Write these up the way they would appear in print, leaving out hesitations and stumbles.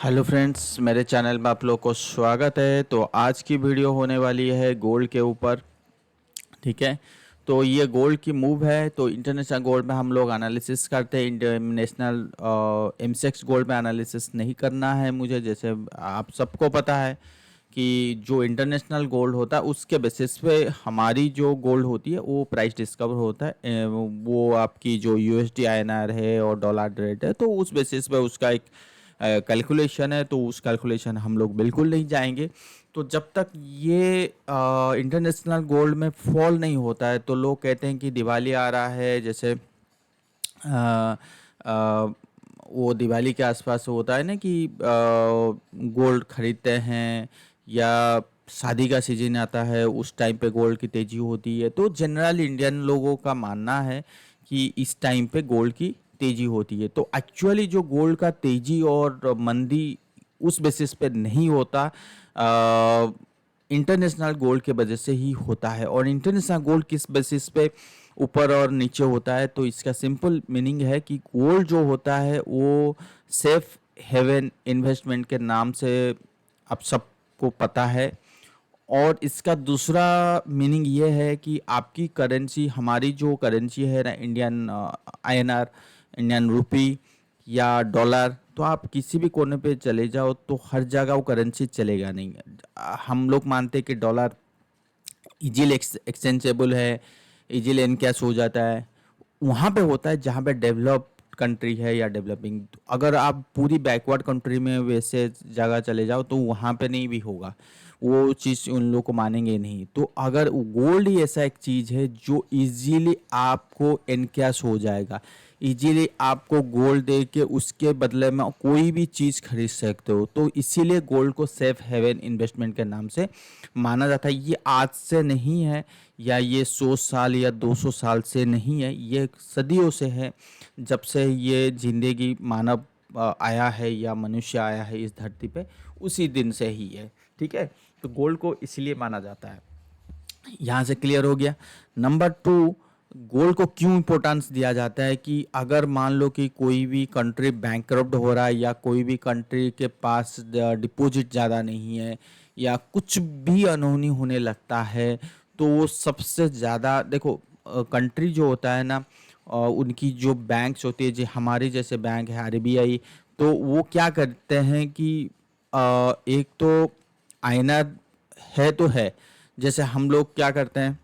Hello friends, मेरे channel में आप लोग को स्वागत है। तो आज की वीडियो होने वाली है गोल्ड के ऊपर। ठीक है, तो ये गोल्ड की मूव है। तो इंटरनेशनल गोल्ड में हम लोग एनालिसिस करते हैं, इंटरनेशनल एमसेक्स गोल्ड में एनालिसिस नहीं करना है मुझे। जैसे आप सबको पता है कि जो इंटरनेशनल गोल्ड होता है उसके बेसिस पे हमारी जो गोल्ड होती है वो प्राइस डिस्कवर होता है। वो आपकी जो यूएसडी आईएनआर है और डॉलर रेट है, तो उस बेसिस पे उसका एक कैलकुलेशन है। तो उस कैलकुलेशन हम लोग बिल्कुल नहीं जाएंगे। तो जब तक ये इंटरनेशनल गोल्ड में फॉल नहीं होता है, तो लोग कहते हैं कि दिवाली आ रहा है। जैसे अ, अ, वो दिवाली के आसपास होता है ना कि गोल्ड खरीदते हैं, या शादी का सीजन आता है उस टाइम पे गोल्ड की तेजी होती है। तो जनरल इंडियन लोगों का मानना है कि इस टाइम पे गोल्ड की तेजी होती है। तो एक्चुअली जो गोल्ड का तेजी और मंदी उस बेसिस पे नहीं होता, इंटरनेशनल गोल्ड के वजह से ही होता है। और इंटरनेशनल गोल्ड किस बेसिस पे ऊपर और नीचे होता है, तो इसका सिंपल मीनिंग है कि गोल्ड जो होता है वो सेफ हेवन इन्वेस्टमेंट के नाम से आप सबको पता है। और इसका दूसरा मीनिंग ये है कि आपकी करेंसी, हमारी जो करेंसी है ना, इंडियन आईएनआर, इंडियन रुपी या डॉलर, तो आप किसी भी कोने पे चले जाओ तो हर जगह वो करेंसी चलेगा नहीं। हम लोग मानते हैं कि डॉलर इजीली एक्सचेंजेबल है, इजीली इनकैश हो जाता है। वहाँ पे होता है जहाँ पे डेवलप्ड कंट्री है या डेवलपिंग। अगर आप पूरी बैकवर्ड कंट्री में वैसे जगह चले जाओ तो वहाँ पे नहीं भी होगा, वो चीज़ उन लोग को मानेंगे नहीं। तो अगर गोल्ड ही ऐसा एक चीज़ है जो इजीली आपको एनकैश हो जाएगा, इजीली आपको गोल्ड दे के उसके बदले में कोई भी चीज़ खरीद सकते हो। तो इसीलिए गोल्ड को सेफ हेवन इन्वेस्टमेंट के नाम से माना जाता है। ये आज से नहीं है, या ये 100 साल या 200 साल से नहीं है, ये सदियों से है। जब से ये जिंदगी मानव आया है या मनुष्य आया है इस धरती पे, उसी दिन से ही है। ठीक है, तो गोल्ड को इसलिए माना जाता है। यहाँ से क्लियर हो गया। नंबर टू, गोल्ड को क्यों इम्पोर्टेंस दिया जाता है कि अगर मान लो कि कोई भी कंट्री बैंकरप्ट हो रहा है, या कोई भी कंट्री के पास डिपॉजिट ज़्यादा नहीं है, या कुछ भी अनहोनी होने लगता है, तो वो सबसे ज़्यादा देखो, कंट्री जो होता है ना, उनकी जो बैंक्स होती है, जो हमारी जैसे बैंक है आरबीआई, तो वो क्या करते हैं कि एक तो आईएनआर है तो है। जैसे हम लोग क्या करते हैं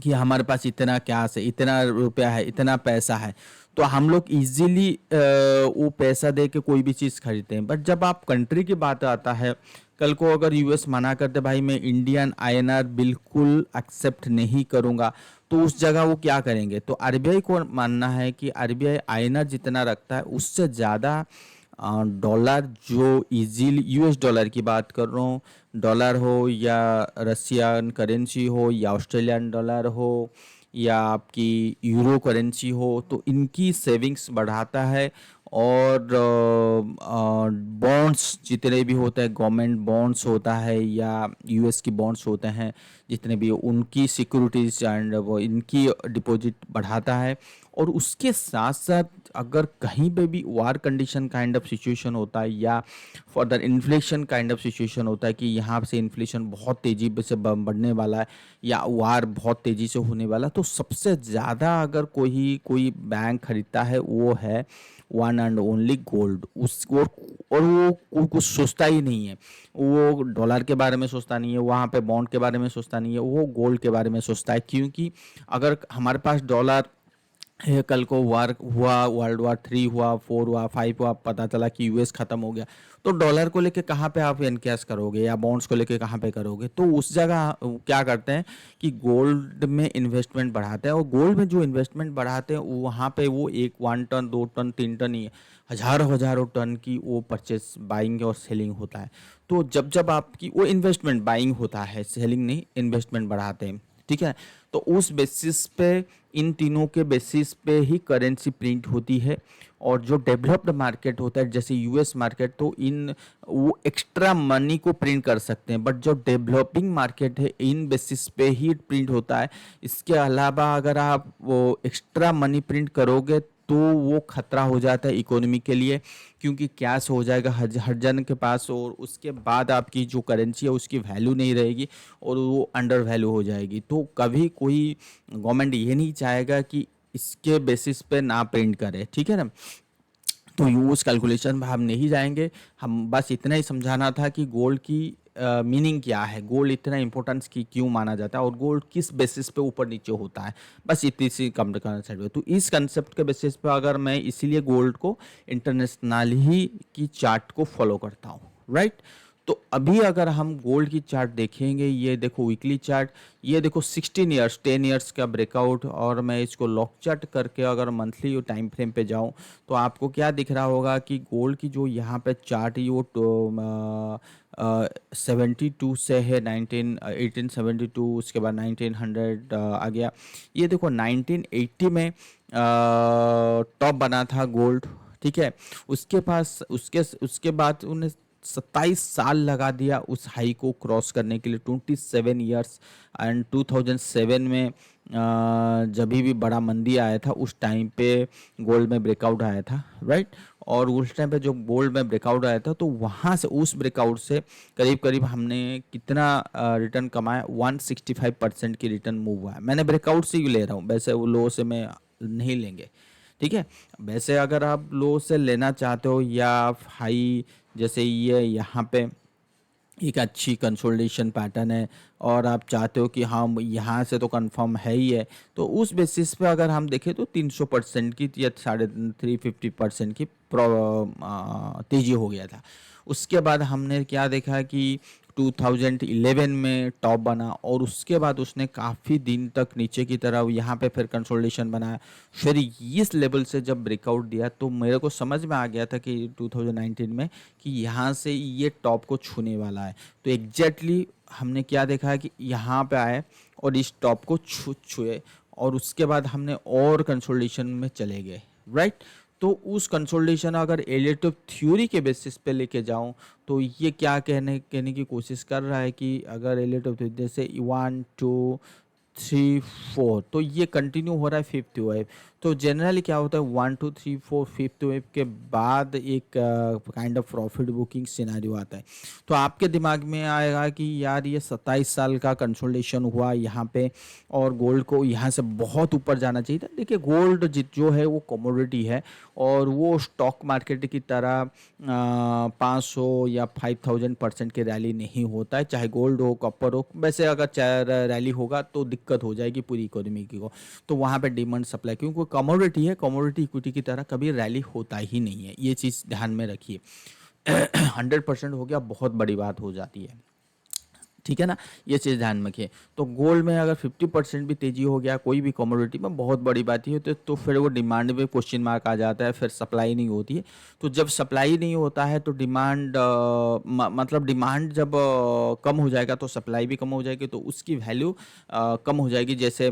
कि हमारे पास इतना कैश है, इतना रुपया है, इतना पैसा है, तो हम लोग इजीली वो पैसा दे के कोई भी चीज़ खरीदते हैं। बट जब आप कंट्री की बात आता है, कल को अगर यूएस मना करते भाई मैं इंडियन आईएनआर बिल्कुल एक्सेप्ट नहीं करूँगा, तो उस जगह वो क्या करेंगे? तो आरबीआई को मानना है कि आरबीआई आईएनआर जितना रखता है उससे ज़्यादा डॉलर, जो इजीली यूएस डॉलर की बात कर रहा हूँ, डॉलर हो या रशियन करेंसी हो या ऑस्ट्रेलियन डॉलर हो या आपकी यूरो करेंसी हो, तो इनकी सेविंग्स बढ़ाता है। और बॉन्ड्स जितने भी होते हैं, गवर्नमेंट बॉन्ड्स होता है या यूएस की बॉन्ड्स होते हैं, जितने भी उनकी सिक्योरिटीज एंड वो इनकी डिपॉजिट बढ़ाता है। और उसके साथ साथ अगर कहीं पे भी वार कंडीशन काइंड ऑफ सिचुएशन होता है, या further inflation kind of situation होता है कि यहाँ से इन्फ्लेशन बहुत तेज़ी से बढ़ने वाला है, या वार बहुत तेज़ी से होने वाला, तो सबसे ज़्यादा अगर कोई बैंक खरीदता है वो है वन एंड ओनली गोल्ड। उस और वो कुछ सोचता ही नहीं है, वो डॉलर के बारे में सोचता नहीं है, वहाँ पे बॉन्ड के बारे में सोचता नहीं है, वो गोल्ड के बारे में सोचता है। क्योंकि अगर हमारे पास डॉलर है, कल को वार हुआ, वर्ल्ड वार 3 हुआ, 4 हुआ, 5 हुआ, पता चला कि यूएस खत्म हो गया, तो डॉलर को लेके कहाँ पे आप एनकैश करोगे, या बॉन्ड्स को लेके कहाँ पे करोगे? तो उस जगह क्या करते हैं कि गोल्ड में इन्वेस्टमेंट बढ़ाते हैं। और गोल्ड में जो इन्वेस्टमेंट बढ़ाते हैं वहाँ पे वो 1 टन 2 टन 3 टन ही, हजारों हजारों टन की वो परचेस, बाइंग और सेलिंग होता है। तो जब जब आपकी वो इन्वेस्टमेंट बाइंग होता है, सेलिंग नहीं, इन्वेस्टमेंट बढ़ाते हैं। ठीक है, तो उस बेसिस पे, इन तीनों के बेसिस पे ही करेंसी प्रिंट होती है। और जो डेवलप्ड मार्केट होता है जैसे यूएस मार्केट, तो इन वो एक्स्ट्रा मनी को प्रिंट कर सकते हैं। बट जो डेवलपिंग मार्केट है, इन बेसिस पे ही प्रिंट होता है। इसके अलावा अगर आप वो एक्स्ट्रा मनी प्रिंट करोगे तो वो खतरा हो जाता है इकोनॉमी के लिए, क्योंकि कैश हो जाएगा हर जन के पास, और उसके बाद आपकी जो करेंसी है उसकी वैल्यू नहीं रहेगी और वो अंडर वैल्यू हो जाएगी। तो कभी कोई गवर्नमेंट ये नहीं चाहेगा कि इसके बेसिस पे ना प्रिंट करे, ठीक है ना। तो यूज कैलकुलेशन में हम नहीं जाएंगे, हम बस इतना ही समझाना था कि गोल्ड की मीनिंग क्या है, गोल्ड इतना इंपॉर्टेंस की क्यों माना जाता है और गोल्ड किस बेसिस पे ऊपर नीचे होता है, बस इतनी सी कम कंसेप्ट है। तो इस कंसेप्ट के बेसिस पे अगर मैं इसीलिए गोल्ड को इंटरनेशनल ही की चार्ट को फॉलो करता हूँ, राइट। तो अभी अगर हम गोल्ड की चार्ट देखेंगे, ये देखो वीकली चार्ट, ये देखो 16 ईयर्स 10 ईयर्स का ब्रेकआउट, और मैं इसको लॉक चार्ट करके अगर मंथली टाइम फ्रेम पे जाऊं तो आपको क्या दिख रहा होगा कि गोल्ड की जो यहाँ पे चार्ट है वो 72 से है, 1872, उसके बाद 1900 आ गया। ये देखो 1980 में टॉप बना था गोल्ड, ठीक है। उसके पास उसके बाद उन्हें 27 साल लगा दिया उस हाई को क्रॉस करने के लिए, 27 ईयर्स। एंड 2007 में जब भी बड़ा मंदी आया था उस टाइम पे गोल्ड में ब्रेकआउट आया था, राइट। और उस टाइम पे जो गोल्ड में ब्रेकआउट आया था तो वहाँ से उस ब्रेकआउट से करीब करीब हमने कितना रिटर्न कमाया, 165% की रिटर्न मूव हुआ है। मैंने ब्रेकआउट से ही ले रहा हूँ, वैसे वो लो से मैं नहीं लेंगे, ठीक है। वैसे अगर आप लो से लेना चाहते हो या हाई, जैसे ये यहाँ पे एक अच्छी कंसोलिडेशन पैटर्न है और आप चाहते हो कि हाँ यहाँ से तो कंफर्म है ही है, तो उस बेसिस पे अगर हम देखें तो 300% की या 350% की तेजी हो गया था। उसके बाद हमने क्या देखा कि 2011 में टॉप बना और उसके बाद उसने काफ़ी दिन तक नीचे की तरफ यहाँ पे फिर कंसोलिडेशन बनाया, फिर इस लेवल से जब ब्रेकआउट दिया तो मेरे को समझ में आ गया था कि 2019 में कि यहाँ से ये टॉप को छूने वाला है। तो एग्जैक्टली हमने क्या देखा है कि यहाँ पे आए और इस टॉप को छुए और उसके बाद हमने और कंसोलिडेशन में चले गए, राइट। तो उस कंसोलिडेशन अगर एलियट थ्योरी के बेसिस पे लेके जाऊं तो ये क्या कहने की कोशिश कर रहा है कि अगर एलियट जैसे 1 2 3 4 तो ये कंटिन्यू हो रहा है फिफ्थ वेव। तो जनरली क्या होता है 1 2 3 4 फिफ्थ वेव के बाद एक kind of profit booking scenario आता है। तो आपके दिमाग में आएगा कि यार ये 27 साल का कंसोलिडेशन हुआ यहाँ पे और गोल्ड को यहाँ से बहुत ऊपर जाना चाहिए था। देखिए गोल्ड जो है वो कमोडिटी है और वो स्टॉक मार्केट की तरह 500 या 5000% की रैली नहीं होता है, चाहे गोल्ड हो कॉपर हो। वैसे अगर रैली होगा तो दिक्कत हो जाएगी पूरी इकोनॉमी को, तो वहाँ पे डिमांड सप्लाई, क्योंकि कमोडिटी है, कमोडिटी इक्विटी की तरह कभी रैली होता ही नहीं है, ये चीज़ ध्यान में रखिए। 100% हो गया बहुत बड़ी बात हो जाती है, ठीक है ना, ये चीज़ ध्यान में रखिए। तो गोल्ड में अगर 50% भी तेजी हो गया कोई भी कमोडिटी में बहुत बड़ी बात ही होती है, तो फिर वो डिमांड में क्वेश्चन मार्क आ जाता है, फिर सप्लाई नहीं होती है। तो जब सप्लाई नहीं होता है तो डिमांड मतलब डिमांड जब कम हो जाएगा तो सप्लाई भी कम हो जाएगी, तो उसकी वैल्यू कम हो जाएगी। जैसे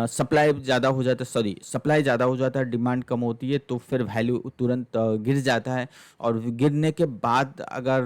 सप्लाई ज़्यादा हो जाता है, सॉरी सप्लाई ज़्यादा हो जाता है, डिमांड कम होती है, तो फिर वैल्यू तुरंत गिर जाता है। और गिरने के बाद अगर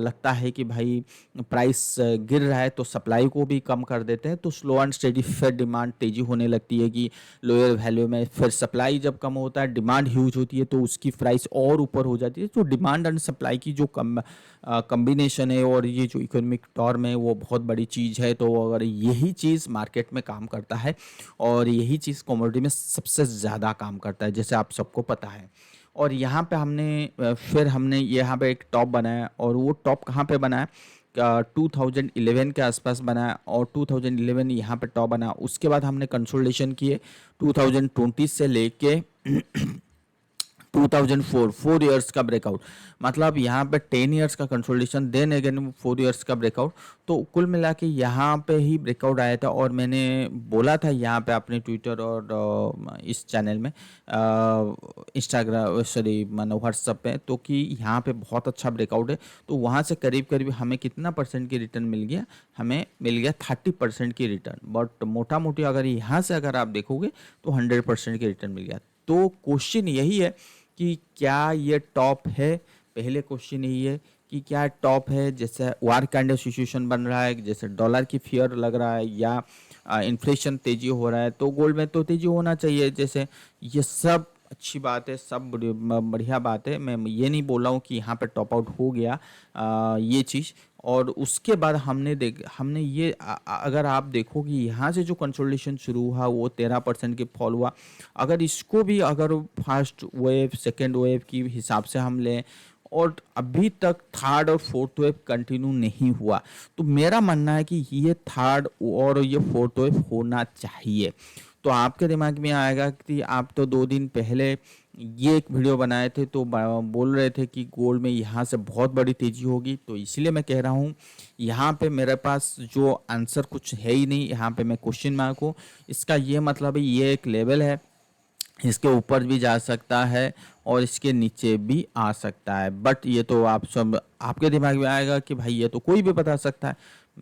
लगता है कि भाई प्राइस गिर रहा है तो सप्लाई को भी कम कर देते हैं, तो स्लो एंड स्टेडी फिर डिमांड तेजी होने लगती है कि लोअर वैल्यू में। फिर सप्लाई जब कम होता है डिमांड ह्यूज होती है तो उसकी प्राइस और ऊपर हो जाती है। तो डिमांड एंड सप्लाई की जो कम्बिनेशन है और ये जो इकोनॉमिक टर्म है वो बहुत बड़ी चीज़ है। तो अगर यही चीज़ मार्केट में काम करता है और यही चीज़ कमोडिटी में सबसे ज़्यादा काम करता है, जैसे आप सबको पता है। और यहाँ पे फिर हमने यहाँ पे एक टॉप बनाया और वो टॉप कहाँ पे बनाया, 2011 के आसपास बनाया और 2011 यहाँ पे टॉप बना। उसके बाद हमने कंसोलिडेशन किए 2020 से लेके 2004, 4 इयर्स का ब्रेकआउट, मतलब यहाँ पे 10 इयर्स का कंसोलिडेशन, देन अगेन 4 इयर्स का ब्रेकआउट। तो कुल मिला के यहाँ पे ही ब्रेकआउट आया था और मैंने बोला था यहाँ पे अपने ट्विटर और इस चैनल में, इंस्टाग्राम सॉरी मैंने व्हाट्सएप पे, तो कि यहाँ पे बहुत अच्छा ब्रेकआउट है। तो वहाँ से करीब करीब हमें कितना परसेंट की रिटर्न मिल गया, हमें मिल गया 30% की रिटर्न। बट मोटा मोटी अगर यहाँ से अगर आप देखोगे तो 100% की रिटर्न मिल गया। तो क्वेश्चन यही है कि क्या ये टॉप है, पहले क्वेश्चन यही है कि क्या टॉप है। जैसे वार काइंड ऑफ सिचुएशन बन रहा है, जैसे डॉलर की फियर लग रहा है या इन्फ्लेशन तेजी हो रहा है, तो गोल्ड में तो तेजी होना चाहिए। जैसे ये सब अच्छी बात है, सब बढ़िया बात है। मैं ये नहीं बोल रहा हूँ कि यहाँ पे टॉप आउट हो गया ये चीज़। और उसके बाद हमने ये अगर आप देखो कि यहाँ से जो कंसोलिडेशन शुरू हुआ वो 13% के फॉल हुआ। अगर इसको भी अगर फर्स्ट वेव सेकेंड वेव की हिसाब से हम लें और अभी तक थर्ड और फोर्थ वेव कंटिन्यू नहीं हुआ, तो मेरा मानना है कि ये थर्ड और ये फोर्थ वेव होना चाहिए। तो आपके दिमाग में आएगा कि आप तो 2 दिन पहले ये एक वीडियो बनाए थे तो बोल रहे थे कि गोल्ड में यहाँ से बहुत बड़ी तेजी होगी, तो इसलिए मैं कह रहा हूँ यहाँ पे मेरे पास जो आंसर कुछ है ही नहीं, यहाँ पे मैं क्वेश्चन मार्क हूँ। इसका ये मतलब है ये एक लेवल है, इसके ऊपर भी जा सकता है और इसके नीचे भी आ सकता है। बट ये तो आप सब आपके दिमाग में आएगा कि भाई ये तो कोई भी बता सकता है।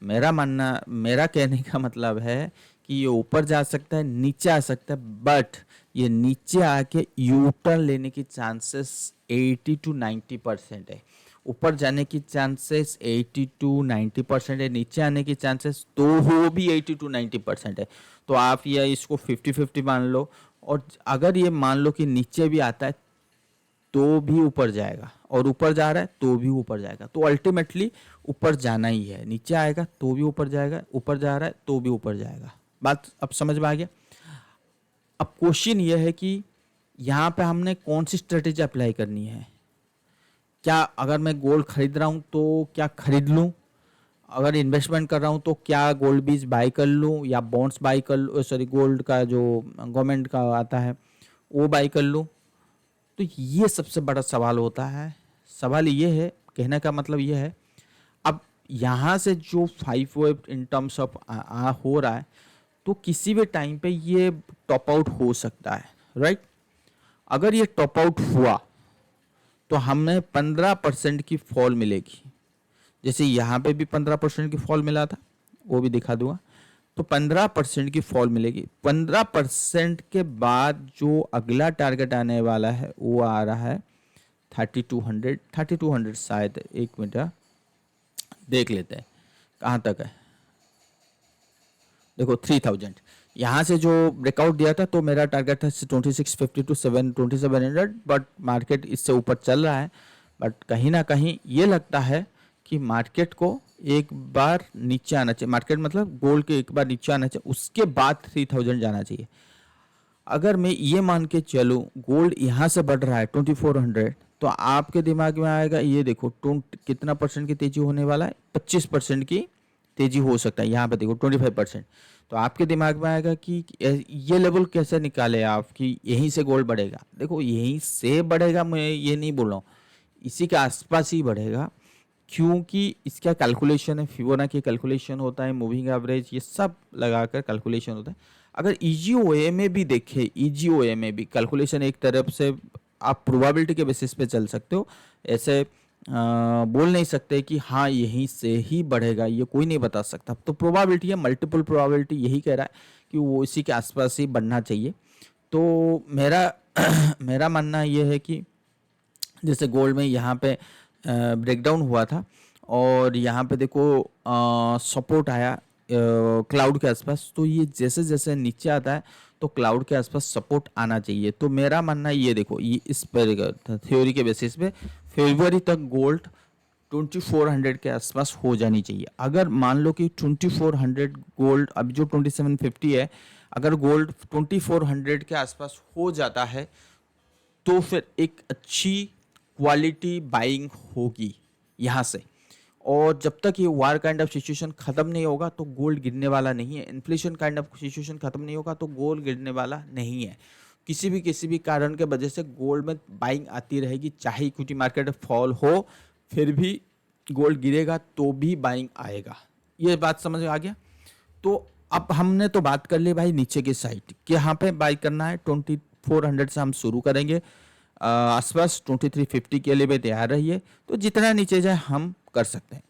मेरा कहने का मतलब है कि ये ऊपर जा सकता है, नीचे आ सकता है, बट ये नीचे आके यू टर्न लेने की चांसेस 80 to 90% है। ऊपर जाने की चांसेस 80 to 90% है, नीचे आने की चांसेस तो वो भी 80 to 90% है। तो आप ये इसको 50-50 मान लो, और अगर ये मान लो कि नीचे भी आता है तो भी ऊपर जाएगा, और ऊपर जा रहा है तो भी ऊपर जाएगा। तो अल्टीमेटली ऊपर जाना ही है, नीचे आएगा तो भी ऊपर जाएगा, ऊपर जा रहा है तो भी ऊपर जाएगा। बात अब समझ में आ गया। अब क्वेश्चन ये है कि यहाँ पे हमने कौन सी स्ट्रेटेजी अप्लाई करनी है। क्या अगर मैं गोल्ड खरीद रहा हूँ तो क्या खरीद लूँ, अगर इन्वेस्टमेंट कर रहा हूँ तो क्या गोल्ड बीज बाई कर लूँ या बॉन्ड्स बाई कर लूँ, सॉरी गोल्ड का जो गवर्नमेंट का आता है वो बाई कर लूँ। तो ये सबसे बड़ा सवाल होता है। सवाल ये है, कहने का मतलब ये है, अब यहाँ से जो 5 वेव इन टर्म्स ऑफ हो रहा है, तो किसी भी टाइम पे ये टॉप आउट हो सकता है, राइट। अगर ये टॉप आउट हुआ तो हमें 15% की फॉल मिलेगी। जैसे यहाँ पे भी 15% की फॉल मिला था, वो भी दिखा दूंगा। तो 15% की फॉल मिलेगी। 15% के बाद जो अगला टारगेट आने वाला है वो आ रहा है 3200 शायद। एक मिनट देख लेते हैं कहाँ तक है। देखो 3000 यहाँ से जो ब्रेकआउट दिया था, तो मेरा टारगेट है 2650 to 2700, बट मार्केट इससे ऊपर चल रहा है। बट कहीं ना कहीं ये लगता है कि मार्केट को एक बार नीचे आना चाहिए, मार्केट मतलब गोल्ड के एक बार नीचे आना चाहिए, उसके बाद 3000 जाना चाहिए। अगर मैं ये मान के चलूँ गोल्ड यहाँ से बढ़ रहा है 2400, तो आपके दिमाग में आएगा ये देखो कितना परसेंट की तेजी होने वाला है, 25% की तेजी हो सकता है। यहाँ पे देखो 25%। तो आपके दिमाग में आएगा कि ये लेवल कैसे निकाले आप कि यहीं से गोल्ड बढ़ेगा। देखो यहीं से बढ़ेगा मैं ये नहीं बोल रहा हूँ, इसी के आसपास ही बढ़ेगा, क्योंकि इसका कैलकुलेशन है, फिबोनाची कैलकुलेशन होता है, मूविंग एवरेज, ये सब लगाकर कैलकुलेशन होता है। अगर ईजीओए में भी देखें, ईजीओए में भी कैलकुलेशन एक तरफ से आप प्रोबेबिलिटी के बेसिस पे चल सकते हो। ऐसे बोल नहीं सकते कि हाँ यहीं से ही बढ़ेगा, ये कोई नहीं बता सकता। तो प्रोबेबिलिटी है, मल्टीपल प्रोबेबिलिटी यही कह रहा है कि वो इसी के आसपास ही बढ़ना चाहिए। तो मेरा मेरा मानना ये है कि जैसे गोल्ड में यहाँ पे ब्रेकडाउन हुआ था और यहाँ पे देखो सपोर्ट आया क्लाउड के आसपास, तो ये जैसे जैसे नीचे आता है तो क्लाउड के आसपास सपोर्ट आना चाहिए। तो मेरा मानना ये देखो, ये इस पर थ्योरी के बेसिस पे फरवरी तक गोल्ड 2400 के आसपास हो जानी चाहिए। अगर मान लो कि 2400 गोल्ड, अभी जो 2750 है, अगर गोल्ड 2400 के आसपास हो जाता है तो फिर एक अच्छी क्वालिटी बाइंग होगी यहाँ से। और जब तक ये वार काइंड ऑफ सिचुएशन खत्म नहीं होगा तो गोल्ड गिरने वाला नहीं है, इन्फ्लेशन काइंड ऑफ सिचुएशन खत्म नहीं होगा तो गोल्ड गिरने वाला नहीं है। किसी भी कारण के वजह से गोल्ड में बाइंग आती रहेगी, चाहे इक्विटी मार्केट फॉल हो फिर भी गोल्ड गिरेगा तो भी बाइंग आएगा। ये बात समझ में आ गया। तो अब हमने तो बात कर ली भाई नीचे की साइड कि यहाँ पे बाई करना है। 2400 से हम शुरू करेंगे, आसपास 2350 के लिए भी तैयार रहिए। तो जितना नीचे जाए हम कर सकते हैं।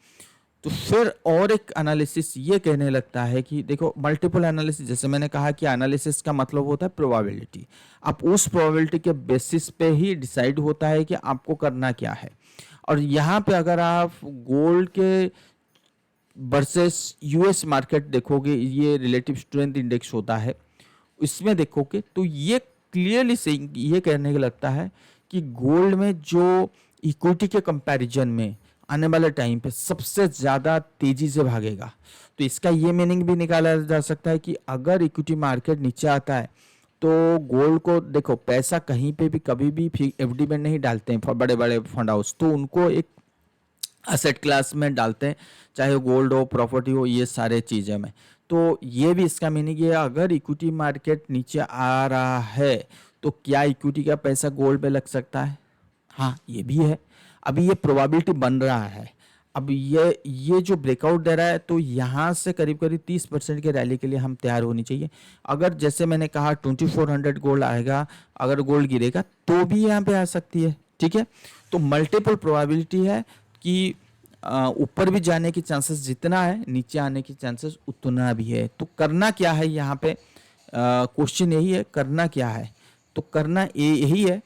तो फिर और एक एनालिसिस ये कहने लगता है कि देखो मल्टीपल एनालिसिस, जैसे मैंने कहा कि एनालिसिस का मतलब होता है प्रोबेबिलिटी। आप उस प्रोबेबिलिटी के बेसिस पे ही डिसाइड होता है कि आपको करना क्या है। और यहाँ पे अगर आप गोल्ड के वर्सेस यूएस मार्केट देखोगे, ये रिलेटिव स्ट्रेंथ इंडेक्स होता है, इसमें देखोगे तो ये क्लियरली से ये कहने का लगता है कि गोल्ड में जो इक्विटी के कंपैरिजन में आने वाले टाइम पे सबसे ज़्यादा तेजी से भागेगा। तो इसका ये मीनिंग भी निकाला जा सकता है कि अगर इक्विटी मार्केट नीचे आता है तो गोल्ड को देखो, पैसा कहीं पे भी कभी भी एफडी में नहीं डालते हैं बड़े बड़े फंड हाउस, तो उनको एक असेट क्लास में डालते हैं, चाहे वो गोल्ड हो, प्रॉपर्टी हो, ये सारे चीज़ें में। तो ये भी इसका मीनिंग है, अगर इक्विटी मार्केट नीचे आ रहा है तो क्या इक्विटी का पैसा गोल्ड पे लग सकता है? हाँ, ये भी है। अभी ये प्रोबेबिलिटी बन रहा है। अब ये जो ब्रेकआउट दे रहा है, तो यहाँ से करीब करीब 30% के रैली के लिए हम तैयार होनी चाहिए। अगर जैसे मैंने कहा 2400 गोल्ड आएगा, अगर गोल्ड गिरेगा तो भी यहाँ पे आ सकती है, ठीक है। तो मल्टीपल प्रोबेबिलिटी है कि ऊपर भी जाने की चांसेस जितना है, नीचे आने की चांसेस उतना भी है। तो करना क्या है यहाँ पे, क्वेश्चन यही है, करना क्या है? तो करना यही है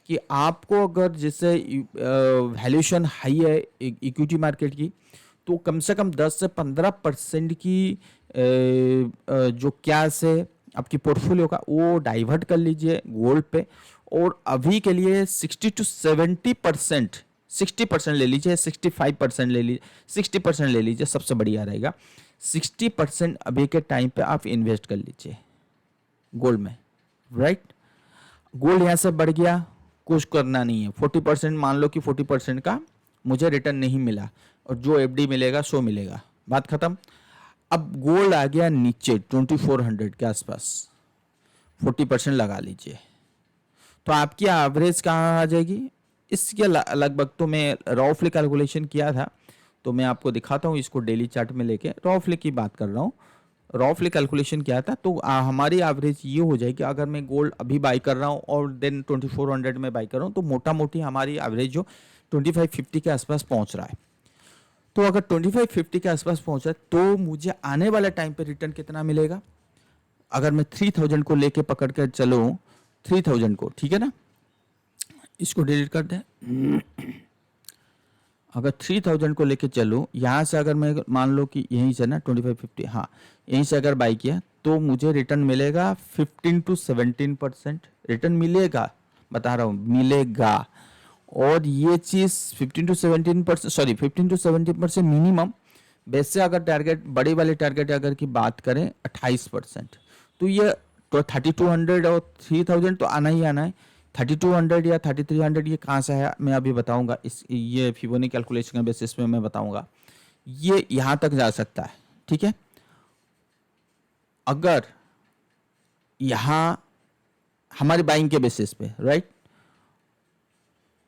कि आपको अगर जैसे वैल्यूएशन हाई है इक्विटी मार्केट की, तो कम से कम 10 से 15% की जो कैश है आपकी पोर्टफोलियो का, वो डाइवर्ट कर लीजिए गोल्ड पे। और अभी के लिए 60 to 70%, 60% ले लीजिए, 65% ले लीजिए, 60% ले लीजिए, सबसे बढ़िया रहेगा। 60% अभी के टाइम पे आप इन्वेस्ट कर लीजिए गोल्ड में, राइट। गोल्ड यहाँ से बढ़ गया, कुछ करना नहीं है। 40% मान लो कि 40% का मुझे रिटर्न नहीं मिला, और जो एफडी मिलेगा सो मिलेगा, बात खत्म। अब गोल्ड आ गया नीचे 2400 के आसपास, 40% लगा लीजिए, तो आपकी एवरेज कहाँ आ जाएगी? इसके लगभग, तो मैं रफली कैलकुलेशन किया था, तो मैं आपको दिखाता हूँ इसको डेली चार्ट में लेके, रफली की बात कर रहा हूँ। रफली कैलकुलेशन किया था, तो हमारी एवरेज ये हो जाएगी, अगर मैं गोल्ड अभी बाई कर रहा हूँ और देन 2400 में बाई कर रहा हूँ, तो मोटा मोटी हमारी एवरेज जो 2550 के आसपास पहुँच रहा है। तो अगर 2550 के आसपास पहुँचा तो मुझे आने वाले टाइम पे रिटर्न कितना मिलेगा? अगर मैं 3000 को लेके पकड़ कर चलूँ, 3000 को, ठीक है ना, इसको डिलीट कर दें। अगर 3000 को लेके चलूँ, यहाँ से अगर मैं मान लो कि यहीं से ना 2550, हाँ यहीं से अगर बाई किया, तो मुझे रिटर्न मिलेगा 15 to 17% रिटर्न मिलेगा, बता रहा हूँ मिलेगा। और ये चीज़ 15 to 17%, सॉरी 15 to 17% मिनिमम। वैसे अगर टारगेट, बड़े वाले टारगेट अगर की बात करें 28%, तो ये तो 3200 और 3000 तो आना ही आना है। 3200 या 3300 ये कहाँ से है मैं अभी बताऊंगा, इस ये फिबोनाची कैलकुलेशन के बेसिस पे मैं बताऊंगा। ये यहाँ तक जा सकता है, ठीक है। अगर यहाँ हमारी बाइंग के बेसिस पे, राइट,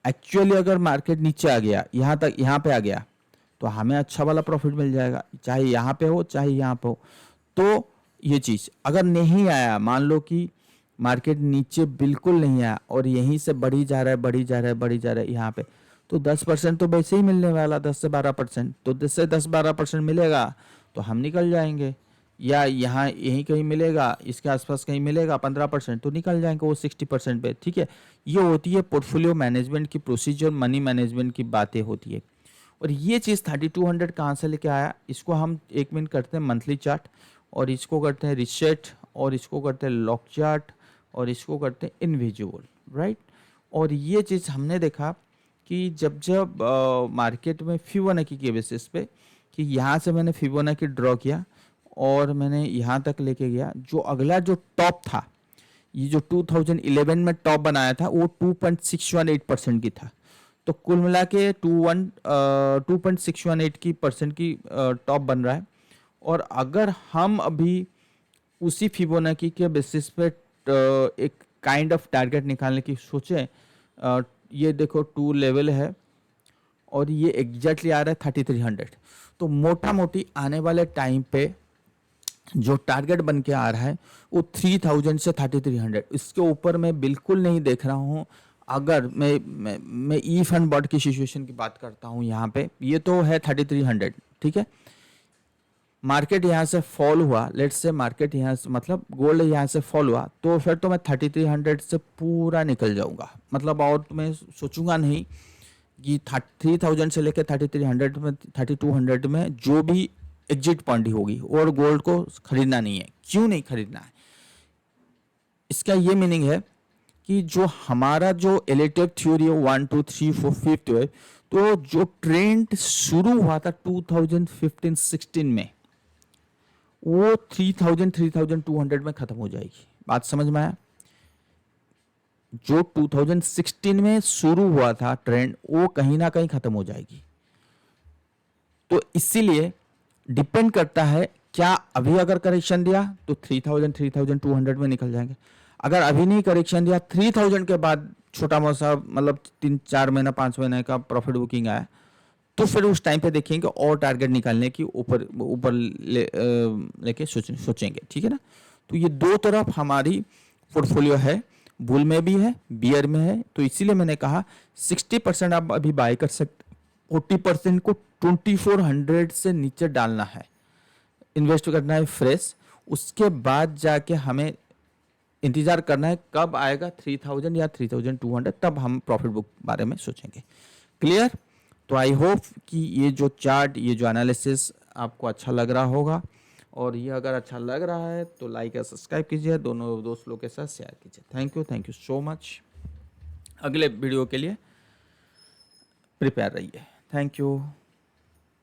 एक्चुअली अगर मार्केट नीचे आ गया, यहाँ तक, यहाँ पे आ गया, तो हमें अच्छा वाला प्रॉफिट मिल जाएगा, चाहे यहाँ पे हो चाहे यहाँ पे हो। तो ये चीज़ अगर नहीं आया, मान लो कि मार्केट नीचे बिल्कुल नहीं आया और यहीं से बढ़ी जा रहा है, बढ़ी जा रहा है, बढ़ी जा रहा है यहाँ पे, तो 10% तो वैसे ही मिलने वाला, 10 से 12%, तो 10 से 10-12% मिलेगा तो हम निकल जाएंगे। या यहाँ यहीं कहीं मिलेगा, इसके आसपास कहीं मिलेगा 15%, तो निकल जाएंगे वो 60% पे, ठीक है। ये होती है पोर्टफोलियो मैनेजमेंट की प्रोसीजर, मनी मैनेजमेंट की बातें होती है। और ये चीज़ 3200 कहाँ से लेके आया, इसको हम 1 मिनट करते हैं मंथली चार्ट, और इसको करते हैं रिसेट, और इसको करते हैं लॉक चार्ट, और इसको करते हैं इनविजुअल, राइट। और ये चीज़ हमने देखा कि जब जब मार्केट में फिबोनाची के बेसिस पे, कि यहाँ से मैंने फिबोनाची ड्रॉ किया और मैंने यहाँ तक लेके गया, जो अगला जो टॉप था, ये जो 2011 में टॉप बनाया था, वो 2.618% की था। तो कुल मिला के 2.618 की परसेंट की टॉप बन रहा है। और अगर हम अभी उसी फिबोनाची के बेसिस पे एक काइंड ऑफ टारगेट निकालने की सोचें, ये देखो 2 लेवल है और ये एग्जैक्टली आ रहा है 3300, तो मोटा मोटी आने वाले टाइम पे जो टारगेट बन के आ रहा है वो 3000 से 3300, इसके ऊपर मैं बिल्कुल नहीं देख रहा हूँ। अगर मैं ई फंड बॉट की सिचुएशन की बात करता हूँ, यहाँ पे ये तो है 3300, ठीक है। मार्केट यहाँ से फॉल हुआ, लेट्स से मार्केट यहाँ से, मतलब गोल्ड यहाँ से फॉल हुआ, तो फिर तो मैं 3300 से पूरा निकल जाऊंगा, मतलब और तो मैं सोचूंगा नहीं कि 3000 से लेकर 3300 में, 3200 में जो भी एग्जिट पॉइंट होगी, और गोल्ड को खरीदना नहीं है। क्यों नहीं खरीदना है? इसका ये मीनिंग है कि जो हमारा जो इलेक्टिव थ्योरी है 1 2 3 4 5 है, तो जो ट्रेंड शुरू हुआ था 2015-16 में, वो 3200 में खत्म हो जाएगी। बात समझ में आया? जो 2016 में शुरू हुआ था ट्रेंड, वो कहीं ना कहीं खत्म हो जाएगी। तो इसीलिए डिपेंड करता है, क्या अभी अगर करेक्शन दिया तो 3200 में निकल जाएंगे। अगर अभी नहीं करेक्शन दिया, 3000 के बाद छोटा मोटा मतलब 3-4 महीना 5 महीने का प्रॉफिट बुकिंग आया, तो फिर उस टाइम पे देखेंगे और टारगेट निकालने की ऊपर ऊपर लेके सोचेंगे। ठीक है ना? तो ये दो तरफ हमारी पोर्टफोलियो है, बुल में भी है, बियर में है। तो इसीलिए मैंने कहा 60% आप अभी बाय कर सकते, 40% को 2400 से नीचे डालना है, इन्वेस्ट करना है फ्रेश। उसके बाद जाके हमें इंतजार करना है कब आएगा 3000 या 3200, तब हम प्रॉफिट बुक बारे में सोचेंगे। क्लियर? तो आई होप कि ये जो चार्ट, ये जो एनालिसिस आपको अच्छा लग रहा होगा, और ये अगर अच्छा लग रहा है तो लाइक या सब्सक्राइब कीजिए, दोनों दोस्त लोग के साथ शेयर कीजिए। Thank you so much. अगले वीडियो के लिए प्रिपेयर रहिए। Thank you.